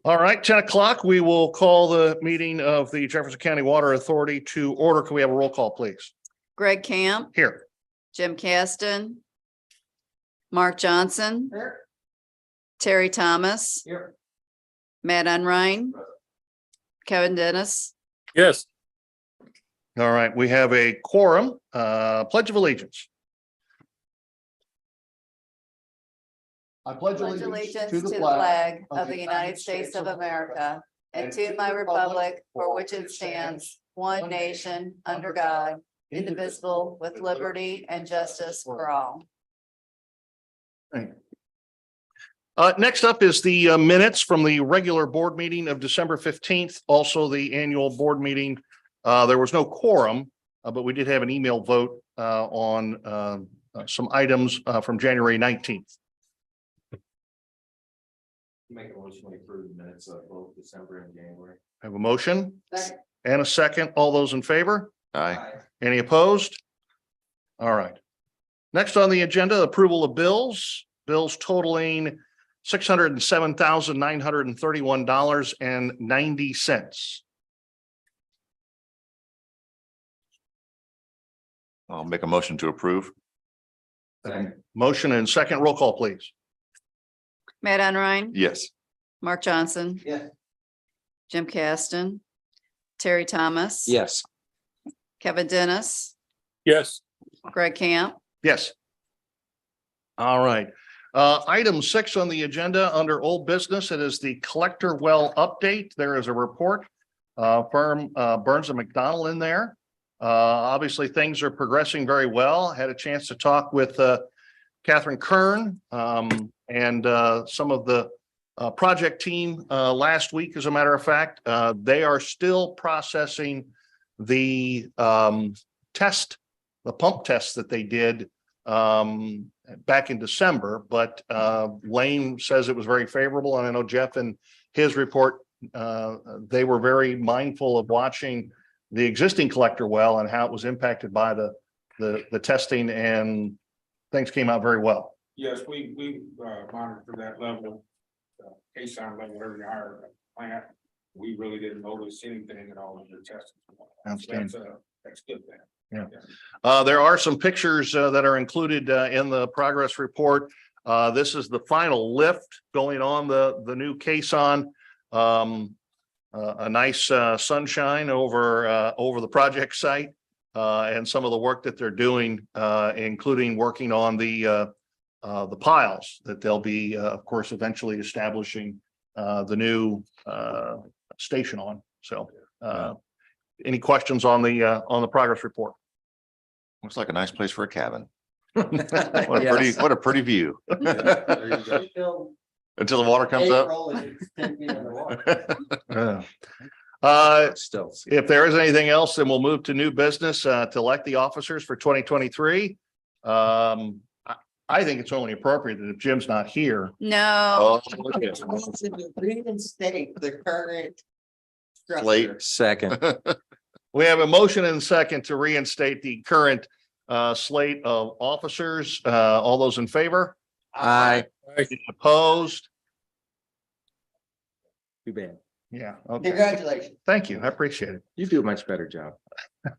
All right, 10 o'clock, we will call the meeting of the Jefferson County Water Authority to order. Can we have a roll call, please? Greg Camp, Here. Jim Caston, Mark Johnson, Terry Thomas, Here. Matt Unrein, Kevin Dennis. Yes. All right, we have a quorum, Pledge of Allegiance. I Pledge allegiance to the flag of the United States of America and to my republic for which it stands, one nation, under God, indivisible, with liberty and justice for all. Next up is the minutes from the regular board meeting of December 15th, also the annual board meeting. There was no quorum, but we did have an email vote on some items from January 19th. Make a motion to approve the minutes of both December and January. I have a motion Second. and a second. All those in favor? Aye. Any opposed? All right. Next on the agenda, approval of bills. Bills totaling $607,931.90. I'll make a motion to approve. Motion and second. Roll call, please. Matt Unrein, Yes. Mark Johnson. Yes. Jim Caston, Terry Thomas. Yes. Kevin Dennis, Yes. Greg Camp. Yes. All right. Item 6 on the agenda under old business, it is the collector well update. There is a report from Burns and McDonnell in there. Obviously, things are progressing very well. Had a chance to talk with Catherine Kern and some of the project team last week. As a matter of fact, they are still processing the pump tests that they did back in December, but Lane says it was very favorable. And I know Jeff in his report, they were very mindful of watching the existing collector well and how it was impacted by the testing, and things came out very well. Yes, we monitored that level, case on level every hour of the plant. We really didn't notice anything at all in the testing. Outstanding. That's good then. Yeah. There are some pictures that are included in the progress report. This is the final lift going on the new caisson. A nice sunshine over the project site and some of the work that they're doing, including working on the piles that they'll be, of course, eventually establishing the new station on. So, any questions on the progress report? Looks like a nice place for a cabin. What a pretty view. Until the water comes up. If there is anything else, then we'll move to new business to elect the officers for 2023. I think it's only appropriate that if Jim's not here. No, Reinstate the current Slate. Second. We have a motion and a second to reinstate the current slate of officers. All those in favor? Aye. Opposed? Too bad. Yeah. Okay. Congratulations. Thank you. I appreciate it. You do a much better job.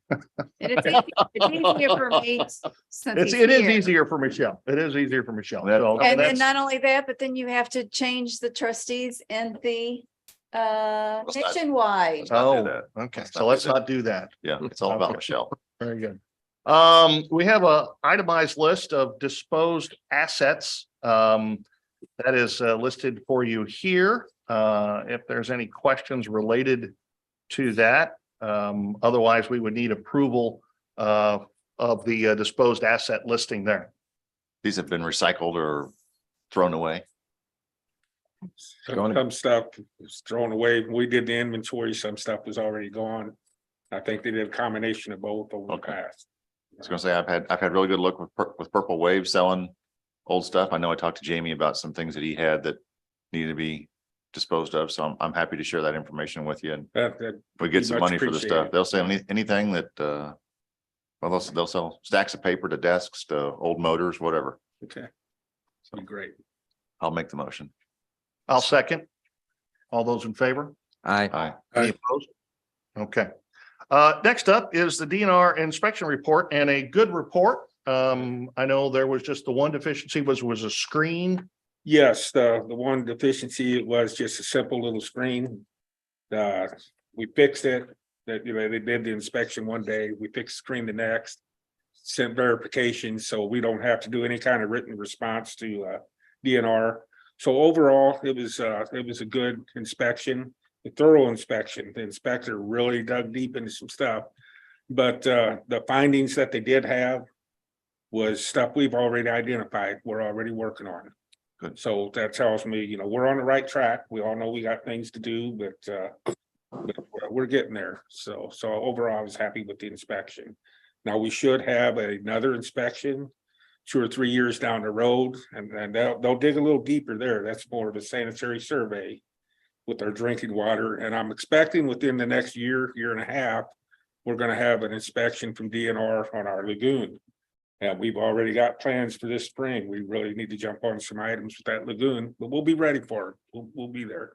and it's easier for me since he's It is here. easier for Michelle. It is easier for Michelle. That- So And that's- then not only that, but then you have to change the trustees and the not- nationwide. Let's not do Oh, that. okay. Let's So not let's do that. not do that. Yeah, it's all about Okay. Michelle. Very good. We have a itemized list of disposed assets. That is listed for you here. If there's any questions related to that, otherwise we would need approval of the disposed asset listing there. These have been recycled or thrown away. Some stuff was thrown away. We did the inventory, some stuff was already gone. I think they did a combination of both over the Okay. past. I was gonna say, I've had really good luck with Purple Wave selling old stuff. I know I talked to Jamie about some things that he had that needed to be disposed of, so I'm happy to share that information with you, and That if we get some Much money for the stuff. appreciated. They'll sell anything that well, they'll sell stacks of paper to desks to old motors, whatever. okay. So great. I'll make the motion. I'll second. All those in favor? Aye. Aye. Any opposed? Okay. Next up is the DNR inspection report and a good report. I know there was just the one deficiency was a screen. Yes, the one deficiency was just a simple little screen. We fixed it, that, you know, they did the inspection one day, we fixed the screen the next. Sent verification, so we don't have to do any kind of written response to DNR. So overall, it was a good inspection, a thorough inspection. The inspector really dug deep into some stuff. But the findings that they did have was stuff we've already identified, we're already working on. Good. So that tells me, you know, we're on the right track. We all know we got things to do, but we're getting there. So overall, I was happy with the inspection. Now, we should have another inspection 2 or 3 years down the road, and they'll dig a little deeper there. That's more of a sanitary survey with our drinking water. And I'm expecting within the next year and a half, we're gonna have an inspection from DNR on our lagoon. And we've already got plans for this spring. We really need to jump on some items with that lagoon, but we'll be ready for it. We'll be there.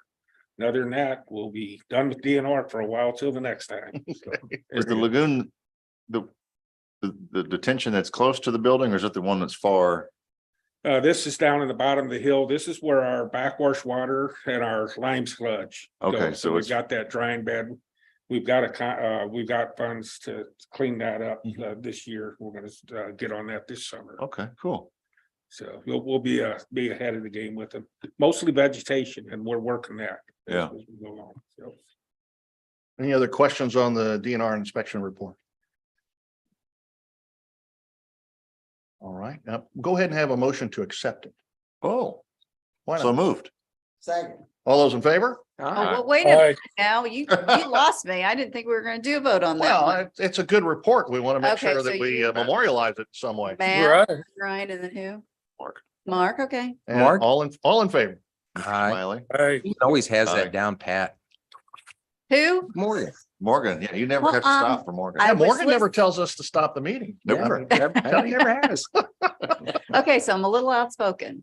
And other than that, we'll be done with DNR for a while till the next time. So, Is the lagoon, the detention that's close to the building, or is it the one that's far? This is down in the bottom of the hill. This is where our backwash water and our lime sludge. Okay, go. so we've it's- got that drying bed. We've got we've got funds to clean that up this year. We're gonna get on that this summer. Okay, cool. So we'll be ahead of the game with them. Mostly vegetation, and we're working that. Yeah. as we go along. So, Any other questions on the DNR inspection report? All right, now go ahead and have a motion to accept it. Oh, Why so not? moved. All those in favor? Oh, well, wait a minute now, you lost me. I didn't think we were gonna do a vote on that Well, one. it's a good report. We want to make Okay, sure so that we you- memorialize it some way. Matt, Ryan, and then who? Mark. Mark, okay. And Mark? all in favor? Aye. Smiley. He always has Aye. that down pat. Who? Morgan. Morgan, yeah, you never Well, have to stop for Morgan. I Yeah, was Morgan never list- tells us to stop the meeting. Never. He never has. Okay, so I'm a little outspoken.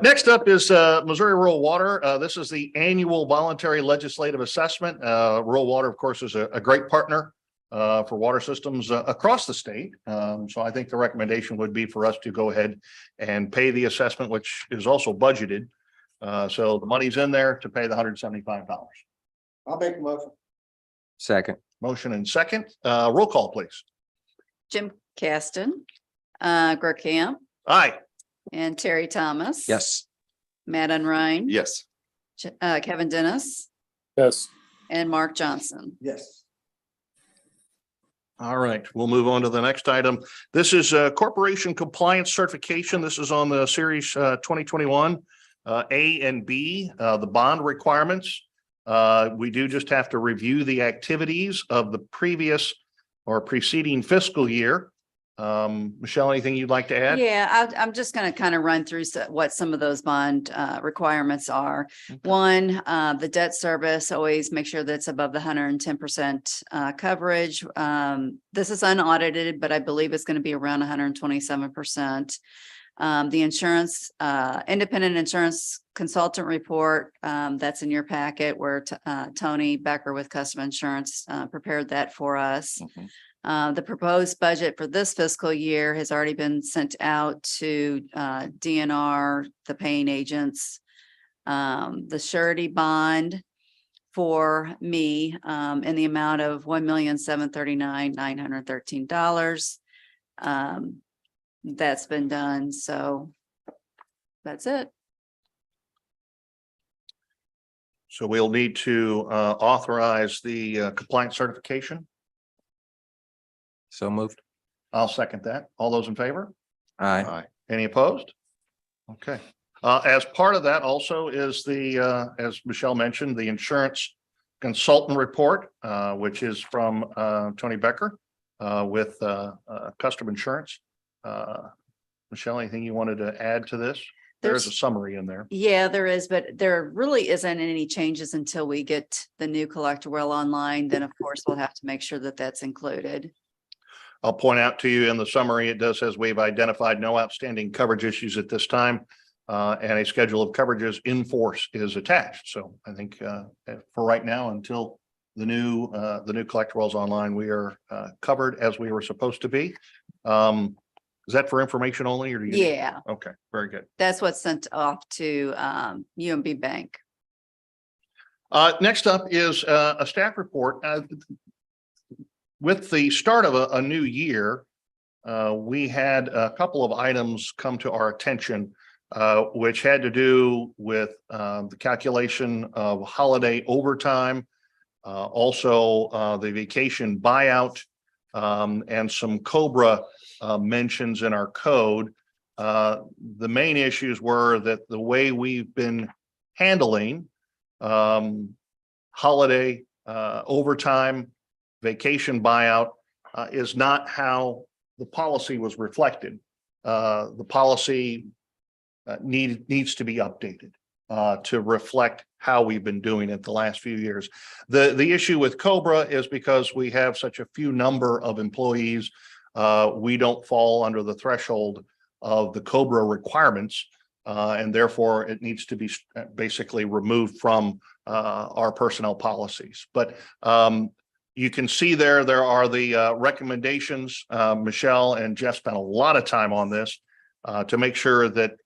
Next up is Missouri Rural Water. This is the annual voluntary legislative assessment. Rural Water, of course, is a great partner for water systems across the state. So I think the recommendation would be for us to go ahead and pay the assessment, which is also budgeted. So the money's in there to pay the $175. I'll make a motion. Second. Motion and second. Roll call, please. Jim Caston, Greg Camp, Aye. and Terry Thomas. Yes. Matt and Ryan. Yes. Kevin Dennis Yes. and Mark Johnson. Yes. All right, we'll move on to the next item. This is corporation compliance certification. This is on the series 2021 A and B, the bond requirements. We do just have to review the activities of the previous or preceding fiscal year. Michelle, anything you'd like to add? Yeah, I'm just gonna kind of run through what some of those bond requirements are. One, the debt service, always make sure that's above the 110% coverage. This is unaudited, but I believe it's going to be around 127%. The insurance, independent insurance consultant report, that's in your packet where Tony Becker with Custom Insurance prepared that for us. Mhm. The proposed budget for this fiscal year has already been sent out to DNR, the paying agents. The surety bond for me in the amount of $1,739,913. That's been done, so that's it. So we'll need to authorize the compliance certification. So moved. I'll second that. All those in favor? Aye. Aye. Any opposed? Okay. As part of that also is the, as Michelle mentioned, the insurance consultant report, which is from Tony Becker with Custom Insurance. Michelle, anything you wanted to add to this? There's a summary in there. Yeah, there is, but there really isn't any changes until we get the new collector well online. Then, of course, we'll have to make sure that that's included. I'll point out to you in the summary, it does says we've identified no outstanding coverage issues at this time. and a schedule of coverages in force is attached. So I think for right now, until the new collector well's online, we are covered as we were supposed to be. Is that for information only or do you? Yeah, Okay, very good. that's what's sent off to UMB Bank. Next up is a staff report. With the start of a new year, we had a couple of items come to our attention, which had to do with the calculation of holiday overtime, also the vacation buyout, and some COBRA mentions in our code. The main issues were that the way we've been handling holiday overtime, vacation buyout is not how the policy was reflected. The policy needs to be updated to reflect how we've been doing it the last few years. The issue with COBRA is because we have such a few number of employees, we don't fall under the threshold of the COBRA requirements, and therefore it needs to be basically removed from our personnel policies. But you can see there are the recommendations. Michelle and Jeff spent a lot of time on this to make sure that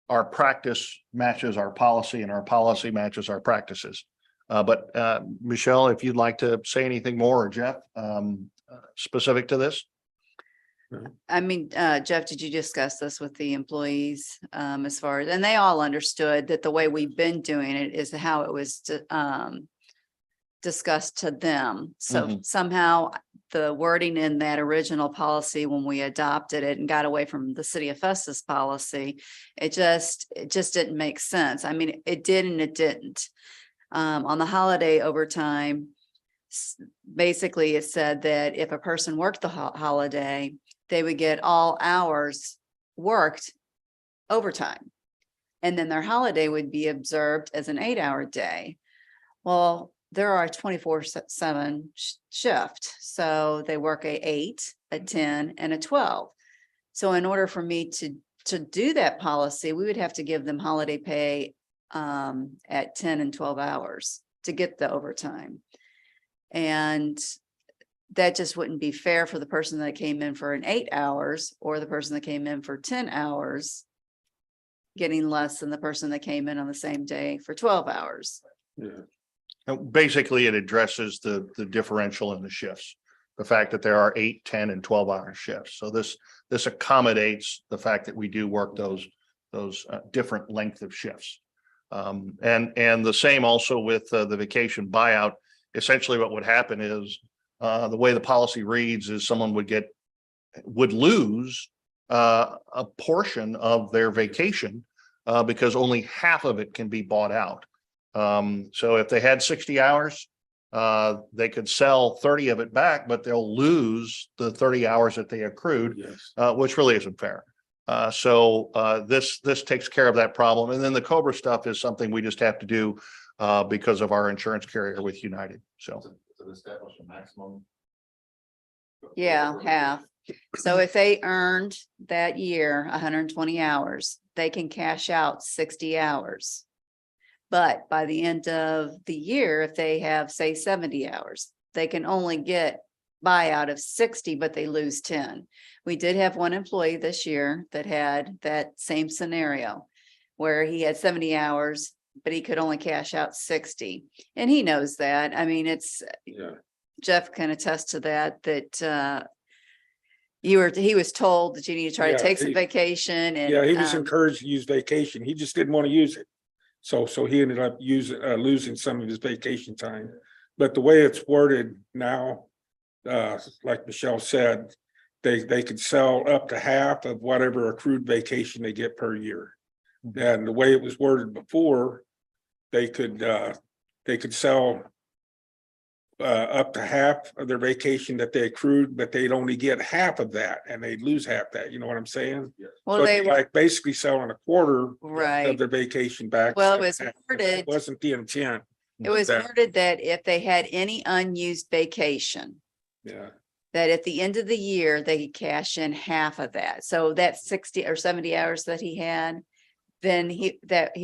our practice matches our policy and our policy matches our practices. But Michelle, if you'd like to say anything more, or Jeff, specific to this? I mean, Jeff, did you discuss this with the employees as far as, and they all understood that the way we've been doing it is how it was discussed to them. So somehow the wording in that original policy, when we adopted it and got away from the city of Festus policy, it just didn't make sense. I mean, it did and it didn't. On the holiday overtime, basically it said that if a person worked the holiday, they would get all hours worked overtime. And then their holiday would be observed as an 8-hour day. Well, there are a 24/7 shift. So they work a 8, a 10, and a 12. So in order for me to do that policy, we would have to give them holiday pay at 10 and 12 hours to get the overtime. And that just wouldn't be fair for the person that came in for an 8 hours or the person that came in for 10 hours, getting less than the person that came in on the same day for 12 hours. Yeah. Basically, it addresses the differential in the shifts, the fact that there are 8, 10, and 12-hour shifts. So this accommodates the fact that we do work those different length of shifts. And the same also with the vacation buyout. Essentially, what would happen is the way the policy reads is someone would lose a portion of their vacation because only half of it can be bought out. So if they had 60 hours, they could sell 30 of it back, but they'll lose the 30 hours that they accrued, Yes. which really isn't fair. So this takes care of that problem. And then the COBRA stuff is something we just have to do because of our insurance carrier with United. So Establish a maximum. Yeah, half. So if they earned that year 120 hours, they can cash out 60 hours. But by the end of the year, if they have, say, 70 hours, they can only get buyout of 60, but they lose 10. We did have one employee this year that had that same scenario where he had 70 hours, but he could only cash out 60. And he knows that. I mean, Yeah. Jeff can attest to that he was told that you need to try to take some vacation and Yeah, he was encouraged to use vacation. He just didn't want to use it. So he ended up losing some of his vacation time. But the way it's worded now, like Michelle said, they could sell up to half of whatever accrued vacation they get per year. And the way it was worded before, they could sell up to half of their vacation that they accrued, but they'd only get half of that and they'd lose half that. You know what I'm saying? well, So they it's were like basically selling a quarter right. of their vacation back. Well, it was That worded, wasn't the intent. it was that. worded that if they had any unused vacation, Yeah. that at the end of the year, they could cash in half of that. So that 60 or 70 hours that he had, then he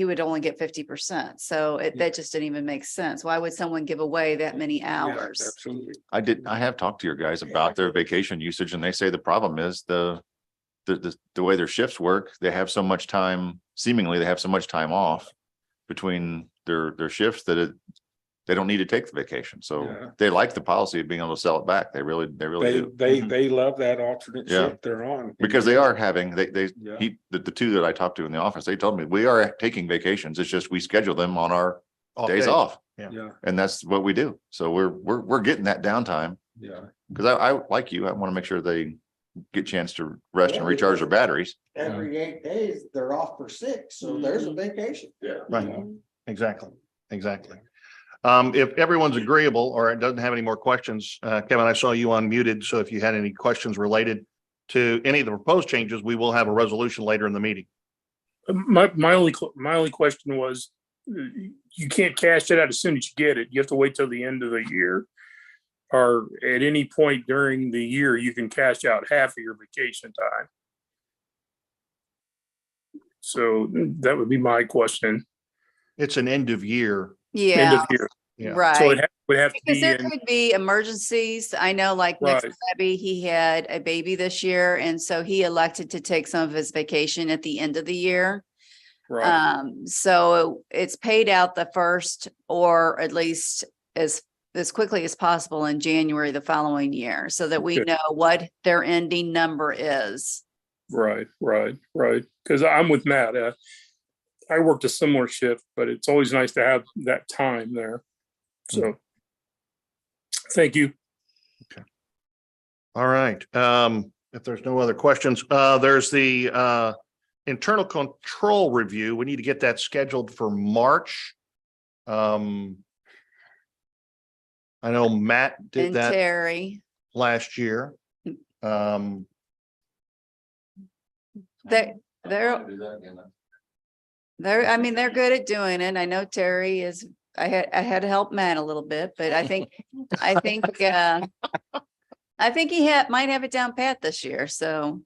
would only get 50%. So that just didn't even make sense. Why would someone give away that many Yeah, hours? absolutely. I have talked to your guys about their vacation usage and they say the problem is the way their shifts work, they have so much time, seemingly they have so much time off between their shifts that they don't need to take the vacation. So Yeah. they like the policy of being able to sell it back. They really do. They love that alternate Yeah. shift they're on. Because they are having, Yeah. the two that I talked to in the office, they told me we are taking vacations. It's just we schedule them on our days off. Yeah, And that's what we do. So we're getting that downtime. yeah. Cause I like you, I want to make sure they get a chance to rest and recharge their batteries. Every 8 days, they're off for 6, so there's a vacation. Right, Yeah. exactly. If everyone's agreeable or it doesn't have any more questions, Kevin, I saw you unmuted. So if you had any questions related to any of the proposed changes, we will have a resolution later in the meeting. My only question was, you can't cash it out as soon as you get it. You have to wait till the end of the year. Or at any point during the year, you can cash out half of your vacation time. So that would be my question. It's an end of year. End Yeah, of year. Yeah. So right. it would have to Because be there in, could be emergencies. I know like next Right. Abby, he had a baby this year. And so he elected to take some of his vacation at the end of the year. right, So it's paid out the first, or at least as quickly as possible in January the following year, so that we Okay. know what their ending number is. right. Because I'm with Matt. I worked a similar shift, but it's always nice to have that time there. So thank you. All right. If there's no other questions, there's the internal control review. We need to get that scheduled for March. I know Matt did And that Terry, last year. they're, I mean, they're good at doing it. I know Terry is, I had to help Matt a little bit, but I think I think he might have it down pat this year, so.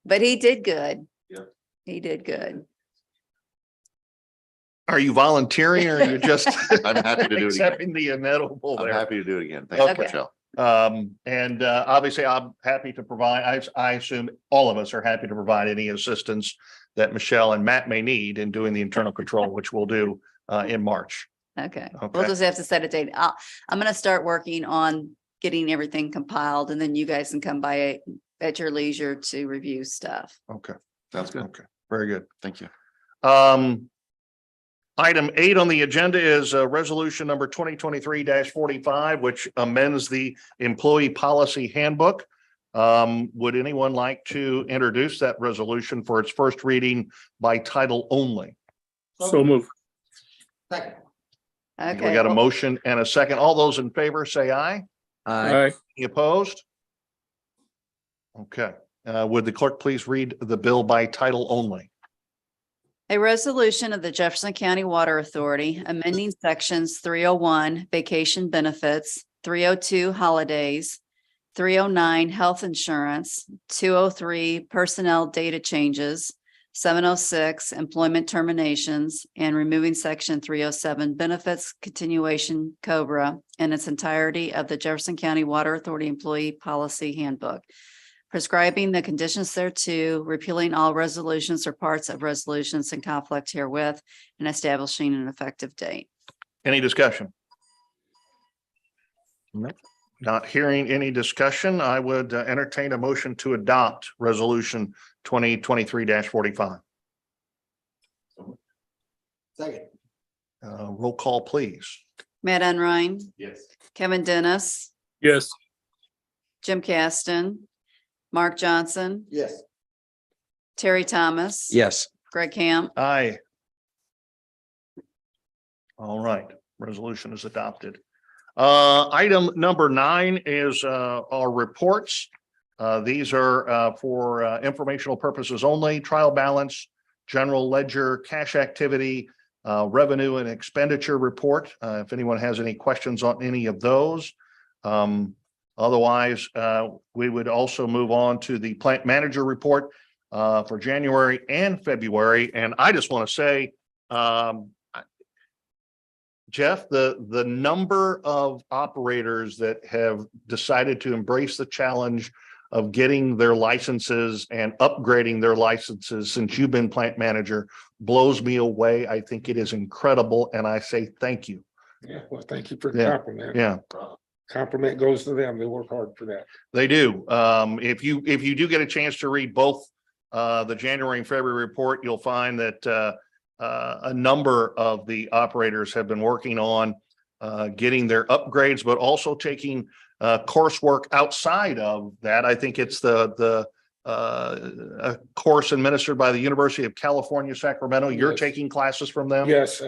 But he did good. Yeah. He did good. Are you volunteering or are you just? I'm happy to do it again. Accepting the inevitable I'm there. happy to do it again. Thank you, Okay. Michelle. And obviously I'm happy to provide, I assume all of us are happy to provide any assistance that Michelle and Matt may need in doing the internal control, which we'll do in March. Okay, we'll Okay. just have to set a date. I'm gonna start working on getting everything compiled, and then you guys can come by at your leisure to review stuff. Okay. Sounds good. Okay, very good. Thank you. Item 8 on the agenda is resolution number 2023-45, which amends the employee policy handbook. Would anyone like to introduce that resolution for its first reading by title only? So move. Second. Okay. We got a motion and a second. All those in favor say aye. Aye. Any opposed? Okay, would the clerk please read the bill by title only? A resolution of the Jefferson County Water Authority amending sections 301 vacation benefits, 302 holidays, 309 health insurance, 203 personnel data changes, 706 employment terminations, and removing section 307 benefits continuation COBRA in its entirety of the Jefferson County Water Authority Employee Policy Handbook, prescribing the conditions thereto, repealing all resolutions or parts of resolutions in conflict herewith, and establishing an effective date. Any discussion? Nope. Not hearing any discussion, I would entertain a motion to adopt resolution 2023-45. Second. Roll call, please. Matt Unrein, Yes. Kevin Dennis, Yes. Jim Caston, Mark Johnson, Yes. Terry Thomas. Yes. Greg Camp. Aye. All right, resolution is adopted. Item number 9 is our reports. These are for informational purposes only: trial balance, general ledger, cash activity, revenue and expenditure report. If anyone has any questions on any of those. Otherwise, we would also move on to the plant manager report. for January and February. And I just want to say, Jeff, the number of operators that have decided to embrace the challenge of getting their licenses and upgrading their licenses since you've been plant manager blows me away. I think it is incredible, and I say thank you. Yeah, well, thank you for the Yeah. compliment. Yeah, Compliment goes to them. They work hard for that. they do. If you do get a chance to read both the January and February report, you'll find that a number of the operators have been working on getting their upgrades, but also taking coursework outside of that. I think it's a course administered by the University of California, Sacramento. You're Yes. taking classes from them. Yes.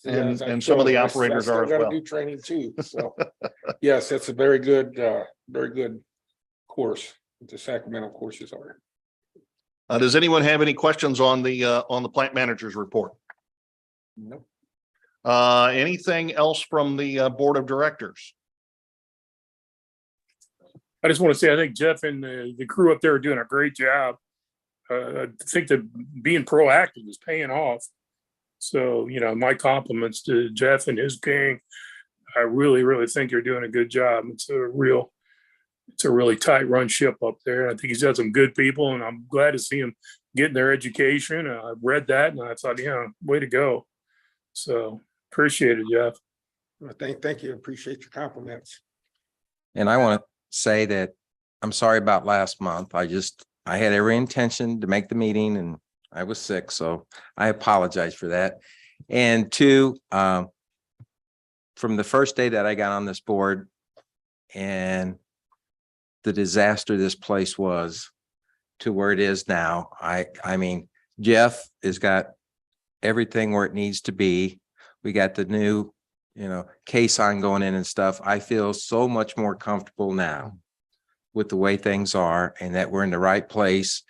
And- I and some of the still- I operators still are as gotta well. Do training too. So, yes, that's a very good course. The Sacramento courses are. Does anyone have any questions on the plant manager's report? Nope. Anything else from the board of directors? I just want to say, I think Jeff and the crew up there are doing a great job. I think that being proactive is paying off. So, my compliments to Jeff and his gang. I really, really think they're doing a good job. It's a really tight run ship up there. I think he's got some good people, and I'm glad to see him getting their education. I read that and I thought, way to go. So appreciate it, Jeff. Well, thank you. Appreciate your compliments. And I want to say that I'm sorry about last month. I had every intention to make the meeting and I was sick, so I apologize for that. And two, from the first day that I got on this board and the disaster this place was to where it is now, I mean, Jeff has got everything where it needs to be. We got the new, caisson going in and stuff. I feel so much more comfortable now with the way things are and that we're in the right place.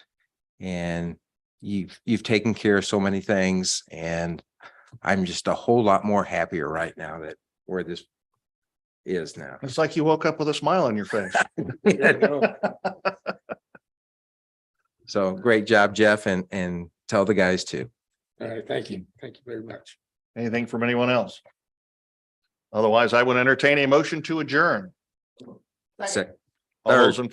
And you've taken care of so many things, and I'm just a whole lot more happier right now that where this is now. It's like you woke up with a smile on your face. So great job, Jeff, and tell the guys too. All right. Thank you. Thank you very much. Anything from anyone else? Otherwise, I would entertain a motion to adjourn. Sec- All those in